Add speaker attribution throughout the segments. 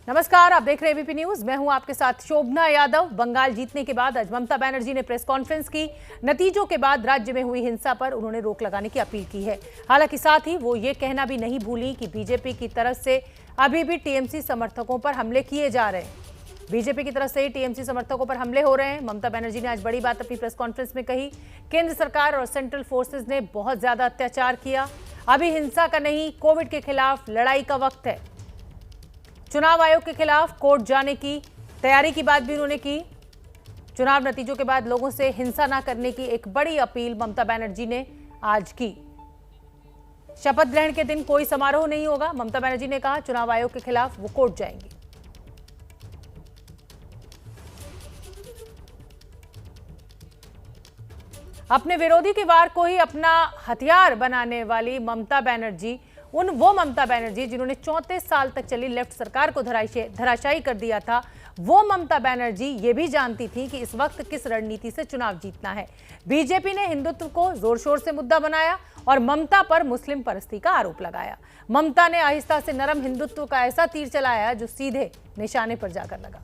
Speaker 1: नमस्कार, आप देख रहे हैं एबीपी न्यूज। मैं हूं आपके साथ शोभना यादव। बंगाल जीतने के बाद आज ममता बनर्जी ने प्रेस कॉन्फ्रेंस की। नतीजों के बाद राज्य में हुई हिंसा पर उन्होंने रोक लगाने की अपील की है। हालांकि साथ ही वो ये कहना भी नहीं भूली कि बीजेपी की तरफ से अभी भी टीएमसी समर्थकों पर हमले किए जा रहे हैं। बीजेपी की तरफ से टीएमसी समर्थकों पर हमले हो रहे हैं। ममता बनर्जी ने आज बड़ी बात अपनी प्रेस कॉन्फ्रेंस में कही। केंद्र सरकार और सेंट्रल फोर्सेज ने बहुत ज्यादा अत्याचार किया। अभी हिंसा का नहीं, कोविड के खिलाफ लड़ाई का वक्त है। चुनाव आयोग के खिलाफ कोर्ट जाने की तैयारी की बात भी उन्होंने की। चुनाव नतीजों के बाद लोगों से हिंसा न करने की एक बड़ी अपील ममता बनर्जी ने आज की। शपथ ग्रहण के दिन कोई समारोह नहीं होगा। ममता बनर्जी ने कहा चुनाव आयोग के खिलाफ वो कोर्ट जाएंगी। अपने विरोधी के वार को ही अपना हथियार बनाने वाली ममता बनर्जी, वो ममता बनर्जी जिन्होंने 34 साल तक चली लेफ्ट सरकार को धराशायी कर दिया था, वो ममता बनर्जी ये भी जानती थी कि इस वक्त किस रणनीति से चुनाव जीतना है। बीजेपी ने हिंदुत्व को जोर शोर से मुद्दा बनाया और ममता पर मुस्लिम परस्ती का आरोप लगाया। ममता ने आहिस्ता से नरम हिंदुत्व का ऐसा तीर चलाया जो सीधे निशाने पर जाकर लगा।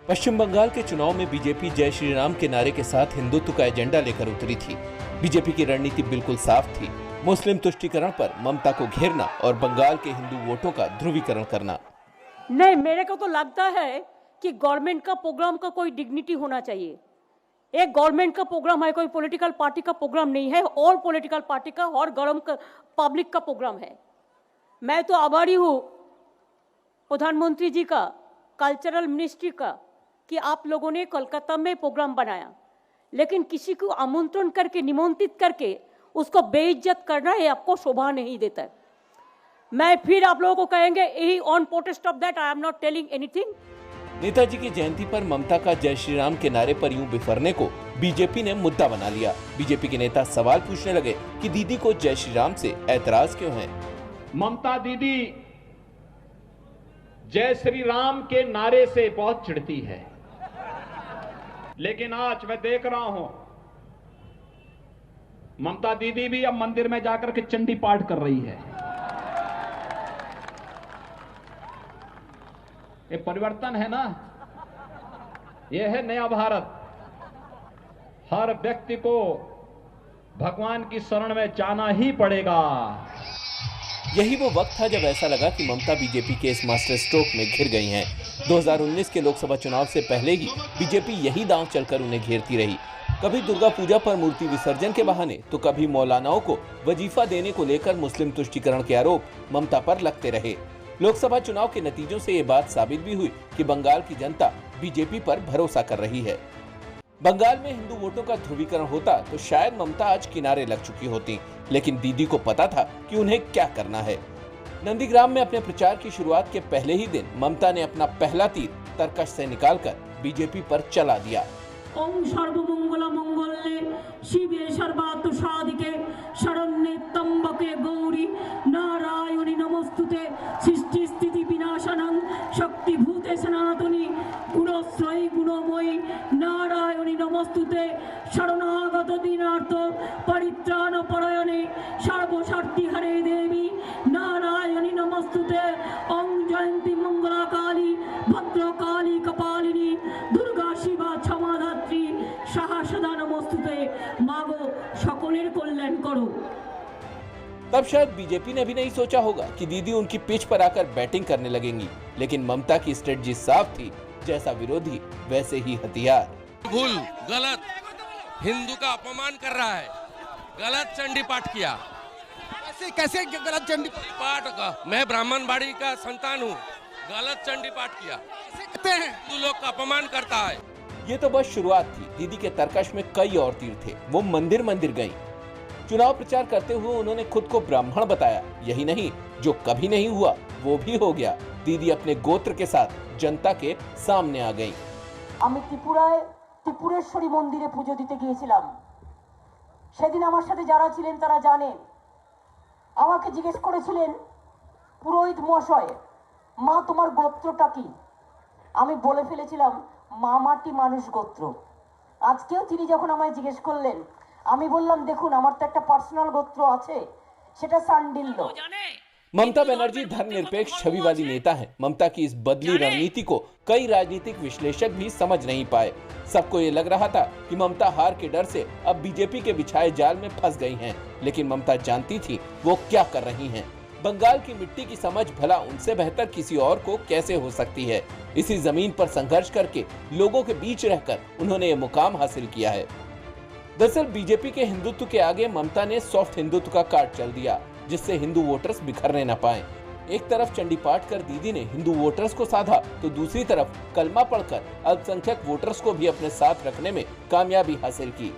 Speaker 2: पश्चिम बंगाल के चुनाव में बीजेपी जय श्री राम के नारे के साथ हिंदुत्व का एजेंडा लेकर उतरी थी। बीजेपी की रणनीति बिल्कुल साफ थी, मुस्लिम तुष्टीकरण पर ममता को घेरना और बंगाल के हिंदू वोटों का ध्रुवीकरण करना।
Speaker 3: नहीं, मेरे को तो लगता है कि गवर्नमेंट का प्रोग्राम का कोई डिग्निटी होना चाहिए। एक गवर्नमेंट का प्रोग्राम है, कोई पॉलिटिकल पार्टी का प्रोग्राम नहीं है। ऑल पॉलिटिकल पार्टी का और पब्लिक का प्रोग्राम है। मैं तो आभारी हूँ प्रधानमंत्री जी का, कल्चरल मिनिस्ट्री का, कि आप लोगों ने कोलकाता में प्रोग्राम बनाया, लेकिन किसी को आमंत्रण करके, निमंत्रित करके उसको बेइज्जत करना ये आपको शोभा नहीं देता है। मैं फिर आप लोगों को कहेंगे यही on protest of that I am not telling anything.
Speaker 2: Netaji की जयंती पर ममता का जय श्री राम के नारे पर यूं बिफरने को बीजेपी ने मुद्दा बना लिया। बीजेपी के नेता सवाल पूछने लगे कि दीदी को जय श्री राम से ऐतराज क्यों है।
Speaker 4: ममता दीदी जय श्री राम के नारे से बहुत चिढ़ती है, लेकिन आज मैं देख रहा हूं ममता दीदी भी अब मंदिर में जाकर के चंडी पाठ कर रही है। ये परिवर्तन है ना, ये है नया भारत। हर व्यक्ति को भगवान की शरण में जाना ही पड़ेगा।
Speaker 2: यही वो वक्त था जब ऐसा लगा कि ममता बीजेपी के इस मास्टर स्ट्रोक में घिर गई हैं। 2019 के लोकसभा चुनाव से पहले ही बीजेपी यही दांव चलकर उन्हें घेरती रही। कभी दुर्गा पूजा पर मूर्ति विसर्जन के बहाने तो कभी मौलानाओं को वजीफा देने को लेकर मुस्लिम तुष्टीकरण के आरोप ममता पर लगते रहे। लोकसभा चुनाव के नतीजों से ये बात साबित भी हुई कि बंगाल की जनता बीजेपी पर भरोसा कर रही है। बंगाल में हिंदू वोटों का ध्रुवीकरण होता तो शायद ममता आज किनारे लग चुकी होती, लेकिन दीदी को पता था कि उन्हें क्या करना है। नंदीग्राम में अपने प्रचार की शुरुआत के पहले ही दिन ममता ने अपना पहला तीर तरकश से निकालकर बीजेपी पर चला दिया।
Speaker 3: ओम सर्वमंगल मंगल्ये शिवे सर्वार्थ साधिके शरण्ये त्र्यंबके गौरी नारायणी नमोस्तुते सृष्टि स्थिति विनाशनं शक्ति भूते सनातनी गुणश्रयी गुणमयी नारायणी नमोस्तुते शरणागत दीनार्थ परित्राण परायणे सर्वशक्ति हरे देवी नारायणी नमोस्तुते। ओम जयंती मंगला काली भद्रकाली कपालिनी दुर्गा शिवा क्षमाधात्री সাহা সদা নমস্তুতে। মাগো সকলের কল্যাণ করো।
Speaker 2: तब शायद बीजेपी ने भी नहीं सोचा होगा कि दीदी उनकी पिच पर आकर बैटिंग करने लगेंगी, लेकिन ममता की स्ट्रेटजी साफ थी, जैसा विरोधी वैसे ही हथियार।
Speaker 5: भूल, गलत, हिंदू का अपमान कर रहा है, गलत चंडी पाठ किया।
Speaker 6: कैसे गलत चंडी
Speaker 5: पाठ का? मैं ब्राह्मण बाड़ी का संतान हूँ, गलत चंडी पाठ किया।
Speaker 6: कहते हैं
Speaker 5: हिंदू लोग का अपमान करता है।
Speaker 2: ये तो बस शुरुआत थी। दीदी के तर्कश में कई और तीर थे। वो मंदिर मंदिर गईं। चुनाव प्रचार करते हुए उन्होंने खुद को ब्राह्मण बताया। यही नहीं, जो कभी नहीं हुआ वो भी हो गया। दीदी अपने गोत्र के साथ जनता के सामने आ गईं।
Speaker 7: আমি ত্রিপুরেশ্বরী মন্দিরে পুজো দিতে গিয়েছিলাম। সেদিন আমার সাথে যারা ছিলেন তারা জানেন। আমাকে জিজ্ঞেস করেছিলেন পুরোহিত মশাই, মা তোমার গোত্রটা কি? আমি বলে ফেলেছিলাম মামাটি মানুষ গোত্র। আজকেও তিনি যখন আমায় জিজ্ঞেস করলেন, আমি বললাম দেখুন আমার তো একটা পার্সোনাল গোত্র আছে, সেটা সান্ডিল্য।
Speaker 2: ममता बनर्जी धर्मनिरपेक्ष छवि वाली नेता है। ममता की इस बदली रणनीति को कई राजनीतिक विश्लेषक भी समझ नहीं पाए। सबको ये लग रहा था कि ममता हार के डर से अब बीजेपी के बिछाए जाल में फंस गई हैं, लेकिन ममता जानती थी वो क्या कर रही हैं। बंगाल की मिट्टी की समझ भला उनसे बेहतर किसी और को कैसे हो सकती है। इसी जमीन पर संघर्ष करके लोगों के बीच रहकर उन्होंने ये मुकाम हासिल किया है। दरअसल बीजेपी के हिंदुत्व के आगे ममता ने सॉफ्ट हिंदुत्व का कार्ड चल दिया, जिससे हिंदू वोटर्स बिखरने न पाए। एक तरफ चंडी पाठ कर दीदी ने हिंदू वोटर्स को साधा, तो दूसरी तरफ कलमा पढ़कर अल्पसंख्यक वोटर्स को भी अपने साथ रखने में कामयाबी हासिल की।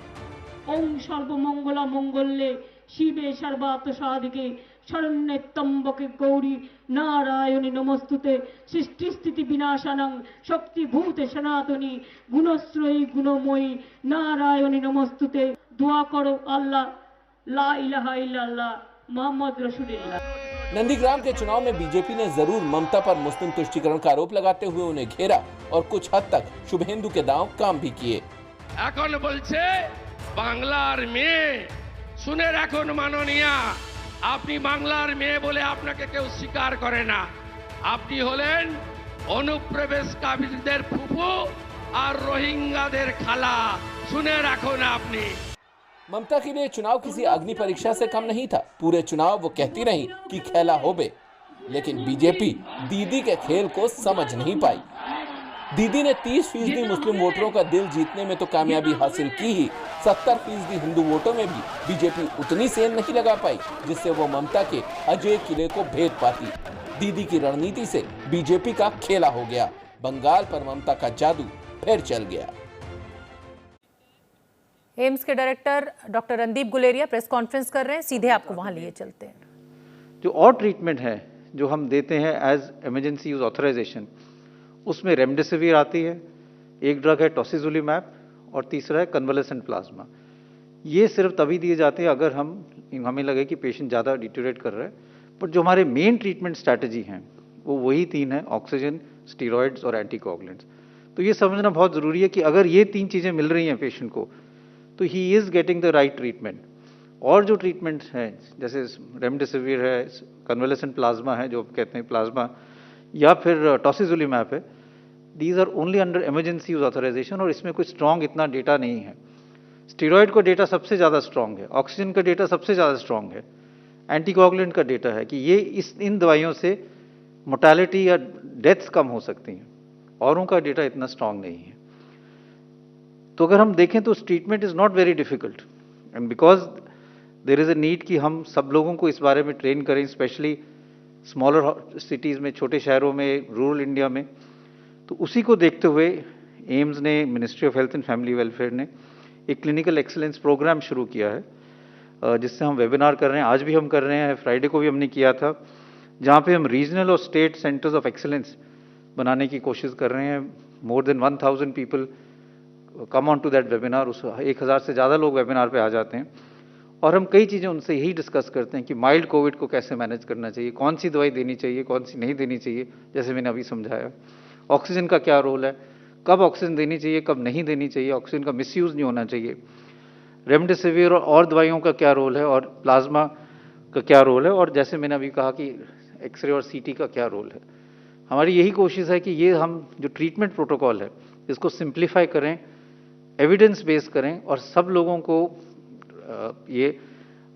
Speaker 3: ओम सर्वमंगला मंगल्ये शिवे सर्वार्थ साधिके शरण्ये त्र्यंबके गौरी नारायणी नमस्तुते सृष्टि स्थिति विनाशनं शक्तिभूते सनातनी गुणश्रयी गुणमयी नारायणी नमस्तुते। दुआ करो अल्लाह, ला इलाहा इल्लल्लाह मोहम्मद रसूलुल्लाह।
Speaker 2: नंदीग्राम के चुनाव में बीजेपी ने जरूर ममता पर मुस्लिम तुष्टीकरण का आरोप लगाते हुए उन्हें घेरा और कुछ हद तक शुभेंदु के दांव काम भी किए।
Speaker 5: এখন বলছে বাংলার মেয়ে, শুনে রাখুন মাননীয়া, আপনি বাংলার মেয়ে বলে আপনাকে কেউ স্বীকার করে না। আপনি হলেন অনুপ্রবেশকারীদের ফুফু আর রোহিঙ্গাদের খালা। শুনে রাখুন আপনি।
Speaker 2: ममता के लिए चुनाव किसी अग्नि परीक्षा से कम नहीं था। पूरे चुनाव वो कहती रही कि खेला होबे, लेकिन बीजेपी दीदी के खेल को समझ नहीं पाई। दीदी ने 30% मुस्लिम वोटरों का दिल जीतने में तो कामयाबी हासिल की ही, 70% हिंदू वोटों में भी बीजेपी उतनी सेंध नहीं लगा पाई जिससे वो ममता के अजय किले को भेद पाती। दीदी की रणनीति से बीजेपी का खेला हो गया। बंगाल पर ममता का जादू फिर चल गया।
Speaker 1: एम्स के director doctor Randeep Guleria press conference कर रहे हैं, सीधे आपको वहां लिए चलते हैं।
Speaker 8: जो और ट्रीटमेंट है जो हम देते हैं एज इमरजेंसी यूज ऑथराइजेशन, उसमें रेमडेसिविर आती है, एक ड्रग है टॉसिजुलिमैब और तीसरा है कन्वलेसेंट प्लाज्मा। ये सिर्फ तभी दिए जाते हैं अगर हमें लगे कि पेशेंट ज़्यादा डिटेरियोरेट कर रहा है। पर जो हमारे मेन ट्रीटमेंट स्ट्रैटेजी हैं वो वही 3 है, ऑक्सीजन, स्टीरॉयड्स और एंटीकोगुलेंट्स। तो ये समझना बहुत ज़रूरी है कि अगर ये 3 चीज़ें मिल रही हैं पेशेंट को तो he is getting the right treatment. और जो ट्रीटमेंट हैं जैसे रेमडेसिविर है, कन्वलेसेंट प्लाज्मा है जो कहते हैं प्लाज्मा, या फिर टॉसिजुलिमैब है, these are only under emergency use authorisation और इसमें कोई स्ट्रॉन्ग इतना डेटा नहीं है। स्टीरॉयड का डेटा सबसे ज़्यादा स्ट्रॉन्ग है, ऑक्सीजन का डेटा सबसे ज़्यादा स्ट्रॉन्ग है, एंटीकोगुलेंट का डेटा है कि ये इन दवाइयों से मोर्टेलिटी या डेथ्स कम हो सकती हैं। औरों का डेटा इतना स्ट्रॉन्ग नहीं है। तो अगर हम देखें तो treatment is not very difficult and because there is a need कि हम सब लोगों को इस बारे में ट्रेन करें, स्पेशली स्मॉलर सिटीज़ में, छोटे शहरों में, रूरल इंडिया में। तो उसी को देखते हुए एम्स ने, ministry of health and family welfare ने एक क्लिनिकल एक्सीलेंस प्रोग्राम शुरू किया है, जिससे हम वेबिनार कर रहे हैं। आज भी हम कर रहे हैं, फ्राइडे को भी हमने किया था, जहाँ पे हम रीजनल और स्टेट सेंटर्स ऑफ एक्सीलेंस बनाने की कोशिश कर रहे हैं। More than 1000 people come on to that webinar. उस 1000 से ज़्यादा लोग वेबिनार पे आ जाते हैं और हम कई चीज़ें उनसे यही डिस्कस करते हैं कि माइल्ड कोविड को कैसे मैनेज करना चाहिए, कौन सी दवाई देनी चाहिए, कौन सी नहीं देनी चाहिए, जैसे मैंने अभी समझाया। ऑक्सीजन का क्या रोल है, कब ऑक्सीजन देनी चाहिए, कब नहीं देनी चाहिए, ऑक्सीजन का मिसयूज़ नहीं होना चाहिए, रेमडेसिविर और दवाइयों का क्या रोल है और प्लाज्मा का क्या रोल है, और जैसे मैंने अभी कहा कि एक्सरे और सीटी का क्या रोल है। हमारी यही कोशिश है कि ये हम जो ट्रीटमेंट प्रोटोकॉल है इसको सिंप्लीफाई करें, एविडेंस बेस करें और सब लोगों को ये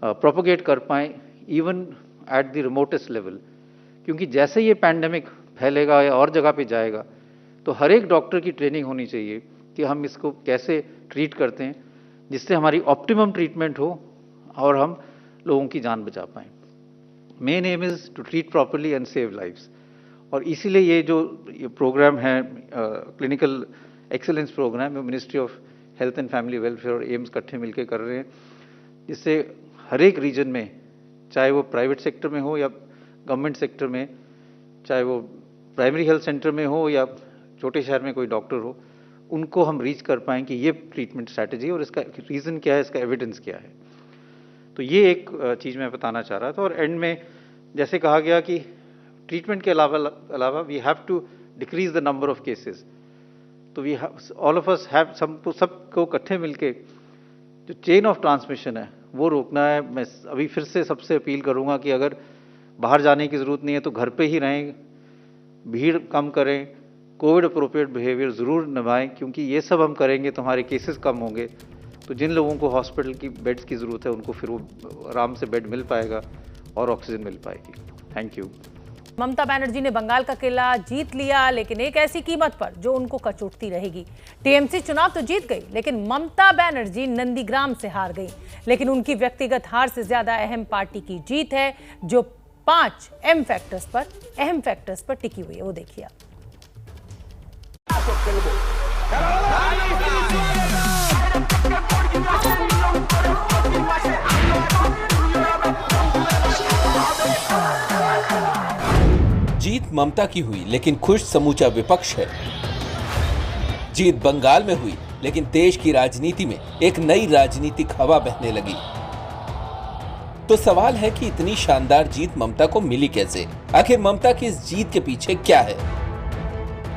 Speaker 8: प्रोपोगेट कर पाएँ even at the remotest level, क्योंकि जैसे ये पैंडेमिक फैलेगा या और जगह पे जाएगा तो हर एक डॉक्टर की ट्रेनिंग होनी चाहिए कि हम इसको कैसे ट्रीट करते हैं जिससे हमारी ऑप्टिमम ट्रीटमेंट हो और हम लोगों की जान बचा पाएँ। Main aim is to treat properly and save lives, और इसीलिए ये जो प्रोग्राम है clinical excellence programme, ministry of health and family welfare और एम्स इकट्ठे मिलकर कर रहे हैं, जिससे हर एक रीजन में, चाहे वो प्राइवेट सेक्टर में हो या गवर्नमेंट सेक्टर में, चाहे वो प्राइमरी हेल्थ सेंटर में हो या छोटे शहर में कोई डॉक्टर हो, उनको हम रीच कर पाएँ कि ये ट्रीटमेंट स्ट्रैटेजी और इसका रीज़न क्या है, इसका एविडेंस क्या है। तो ये एक चीज़ मैं बताना चाह रहा था। और एंड में जैसे कहा गया कि ट्रीटमेंट के अलावा we have to decrease the number of cases, तो we all of us have सबको इकट्ठे मिलके जो चेन ऑफ ट्रांसमिशन है वो रोकना है। मैं अभी फिर से सबसे अपील करूंगा कि अगर बाहर जाने की ज़रूरत नहीं है तो घर पे ही रहें, भीड़ कम करें, कोविड अप्रोप्रिएट बिहेवियर ज़रूर निभाएं, क्योंकि ये सब हम करेंगे तो हमारे केसेस कम होंगे, तो जिन लोगों को हॉस्पिटल की बेड्स की ज़रूरत है उनको फिर वो आराम से बेड मिल पाएगा और ऑक्सीजन मिल पाएगी। Thank you.
Speaker 1: ममता बनर्जी ने बंगाल का किला जीत लिया, लेकिन एक ऐसी कीमत पर जो उनको कचोटती रहेगी। टीएमसी चुनाव तो जीत गई, लेकिन ममता बनर्जी नंदीग्राम से हार गई। लेकिन उनकी व्यक्तिगत हार से ज्यादा अहम पार्टी की जीत है, जो 5 अहम फैक्टर्स पर टिकी हुई है। वो देखिए।
Speaker 2: जीत ममता की हुई, लेकिन खुश समूचा विपक्ष है। जीत बंगाल में हुई, लेकिन देश की राजनीति में एक नई राजनीतिक हवा बहने लगी। तो सवाल है कि इतनी शानदार जीत ममता को मिली कैसे? आखिर ममता की इस जीत के पीछे क्या है?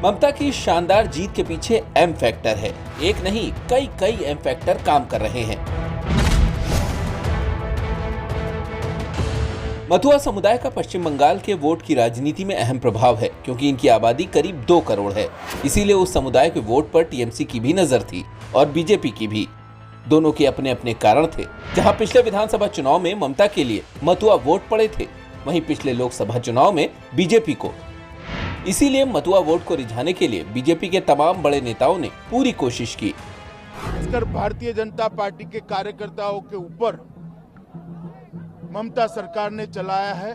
Speaker 2: ममता की शानदार जीत के पीछे एम फैक्टर है। एक नहीं, कई एम फैक्टर काम कर रहे हैं। मथुआ समुदाय का पश्चिम बंगाल के वोट की राजनीति में अहम प्रभाव है, क्योंकि इनकी आबादी करीब 2 करोड़ है। इसीलिए उस समुदाय के वोट पर टीएमसी की भी नजर थी और बीजेपी की भी। दोनों के अपने अपने कारण थे। जहां पिछले विधानसभा चुनाव में ममता के लिए मथुआ वोट पड़े थे, वहीं पिछले लोकसभा चुनाव में बीजेपी को। इसीलिए मथुआ वोट को रिझाने के लिए बीजेपी के तमाम बड़े नेताओं ने पूरी कोशिश की।
Speaker 9: भारतीय जनता पार्टी के कार्यकर्ताओं के ऊपर ममता सरकार ने चलाया है।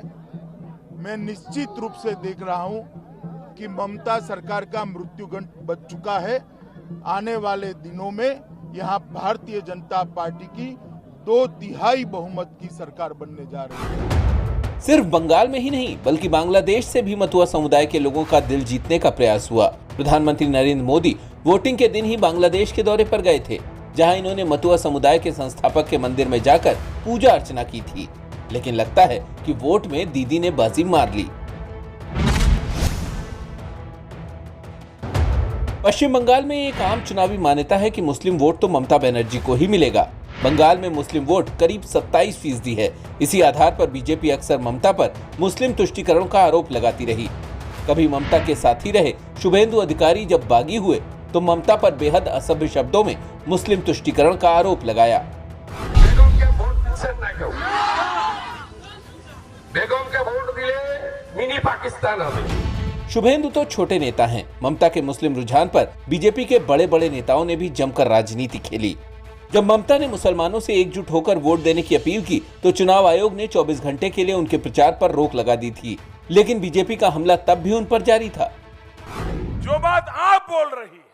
Speaker 9: मैं निश्चित रूप से देख रहा हूं कि ममता सरकार का मृत्युगंड बच चुका है। आने वाले दिनों में यहां भारतीय जनता पार्टी की 2/3 बहुमत की सरकार बनने जा रही है।
Speaker 2: सिर्फ बंगाल में ही नहीं, बल्कि बांग्लादेश से भी मथुआ समुदाय के लोगों का दिल जीतने का प्रयास हुआ। प्रधानमंत्री नरेंद्र मोदी वोटिंग के दिन ही बांग्लादेश के दौरे पर गए थे, जहां इन्होंने मथुआ समुदाय के संस्थापक के मंदिर में जाकर पूजा अर्चना की थी। लेकिन लगता है कि वोट में दीदी ने बाजी मार ली। पश्चिम बंगाल में एक आम चुनावी मान्यता है कि मुस्लिम वोट तो ममता बनर्जी को ही मिलेगा। बंगाल में मुस्लिम वोट करीब 27% है। इसी आधार पर बीजेपी अक्सर ममता पर मुस्लिम तुष्टीकरण का आरोप लगाती रही। कभी ममता के साथी रहे शुभेंदु अधिकारी जब बागी हुए तो ममता पर बेहद असभ्य शब्दों में मुस्लिम तुष्टीकरण का आरोप लगाया।
Speaker 5: बेगम के वोट दिले मिनी पाकिस्तान हमें।
Speaker 2: शुभेंदु तो छोटे नेता हैं। ममता के मुस्लिम रुझान पर बीजेपी के बड़े बड़े नेताओं ने भी जमकर राजनीति खेली। जब ममता ने मुसलमानों से एकजुट होकर वोट देने की अपील की तो चुनाव आयोग ने 24 घंटे के लिए उनके प्रचार पर रोक लगा दी थी। लेकिन बीजेपी का हमला तब भी उन पर जारी था।
Speaker 10: जो बात आप बोल रही है,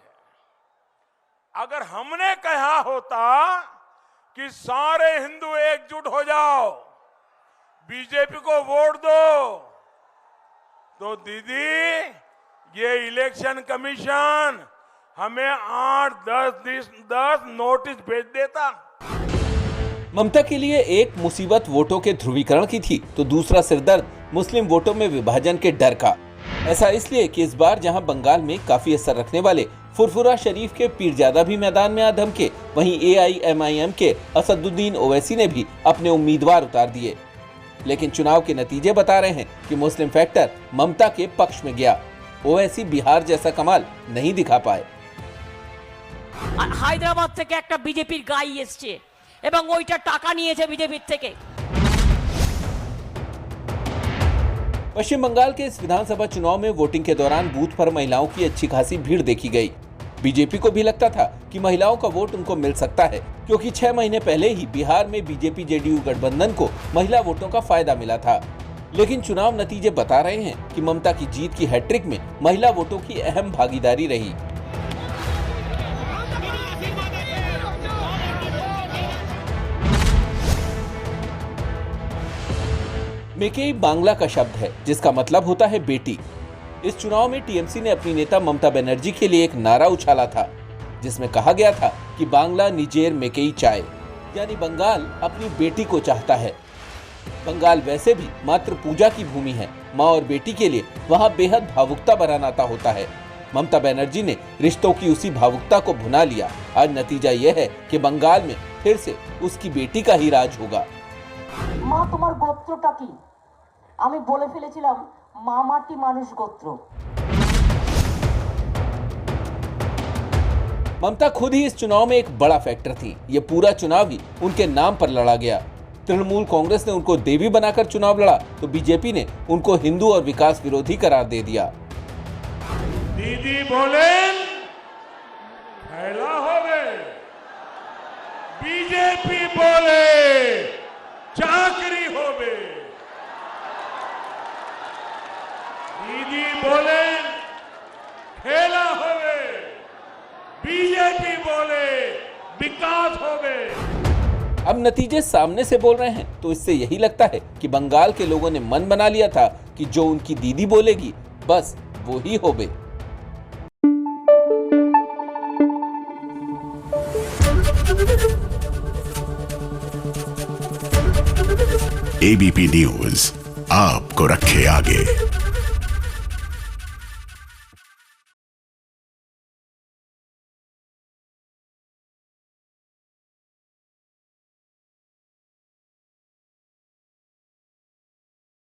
Speaker 10: अगर हमने कहा होता कि सारे हिंदू एकजुट हो जाओ, बीजेपी को वोट दो, तो दीदी ये इलेक्शन कमीशन हमें 8-10 नोटिस भेज देता।
Speaker 2: ममता के लिए एक मुसीबत वोटों के ध्रुवीकरण की थी, तो दूसरा सिरदर्द मुस्लिम वोटों में विभाजन के डर का। ऐसा इसलिए कि इस बार जहां बंगाल में काफी असर रखने वाले फुरफुरा शरीफ के पीरजादा भी मैदान में आ धमके, वहीं AIMIM के असदुद्दीन ओवैसी ने भी अपने उम्मीदवार उतार दिए। लेकिन चुनाव के नतीजे बता रहे हैं कि मुस्लिम फैक्टर ममता के पक्ष में गया। ओवैसी बिहार जैसा कमाल नहीं दिखा पाए।
Speaker 3: হায়দ্রাবাদ থেকে একটা বিজেপির গাই এসছে এবং ওইটা টাকা নিয়েছে বিজেপির থেকে।
Speaker 2: पश्चिम बंगाल के इस विधानसभा चुनाव में वोटिंग के दौरान बूथ पर महिलाओं की अच्छी खासी भीड़ देखी गई। बीजेपी को भी लगता था कि महिलाओं का वोट उनको मिल सकता है, क्योंकि 6 महीने पहले ही बिहार में बीजेपी जेडीयू गठबंधन को महिला वोटों का फायदा मिला था। लेकिन चुनाव नतीजे बता रहे हैं कि ममता की जीत की हैट्रिक में महिला वोटों की अहम भागीदारी रही। मेकेई बांग्ला का शब्द है जिसका मतलब होता है बेटी। इस चुनाव में टीएमसी ने अपनी नेता ममता बनर्जी के लिए एक नारा उछाला था, जिसमें कहा गया था कि बांग्ला निजेर मेकेई चाय, यानी बंगाल अपनी बेटी को चाहता है। बंगाल वैसे भी मात्र पूजा की भूमि है। माँ और बेटी के लिए वहाँ बेहद भावुकता भरा नाता होता है। ममता बनर्जी ने रिश्तों की उसी भावुकता को भुना लिया। आज नतीजा यह है कि बंगाल में फिर से उसकी बेटी का ही राज होगा।
Speaker 7: মা তোমার গোত্রটা কি? আমি বলে ফেলেছিলাম মা মাটি মানুষ গোত্র।
Speaker 2: ममता खुद ही इस चुनाव में एक बड़ा फैक्टर थी। ये पूरा चुनाव ही उनके नाम पर लड़ा गया। तृणमूल कांग्रेस ने उनको देवी बनाकर चुनाव लड़ा तो बीजेपी ने उनको हिंदू और विकास विरोधी करार दे दिया।
Speaker 10: दीदी बोले फैला होवे, बीजेपी बोले चाकरी होवे। दीदी बोले खेला होवे, बीजेपी बोले विकास होवे।
Speaker 2: अब नतीजे सामने से बोल रहे हैं तो इससे यही लगता है कि बंगाल के लोगों ने मन बना लिया था कि जो उनकी दीदी बोलेगी बस वो ही होवे।
Speaker 11: एबीपी न्यूज आपको रखे आगे।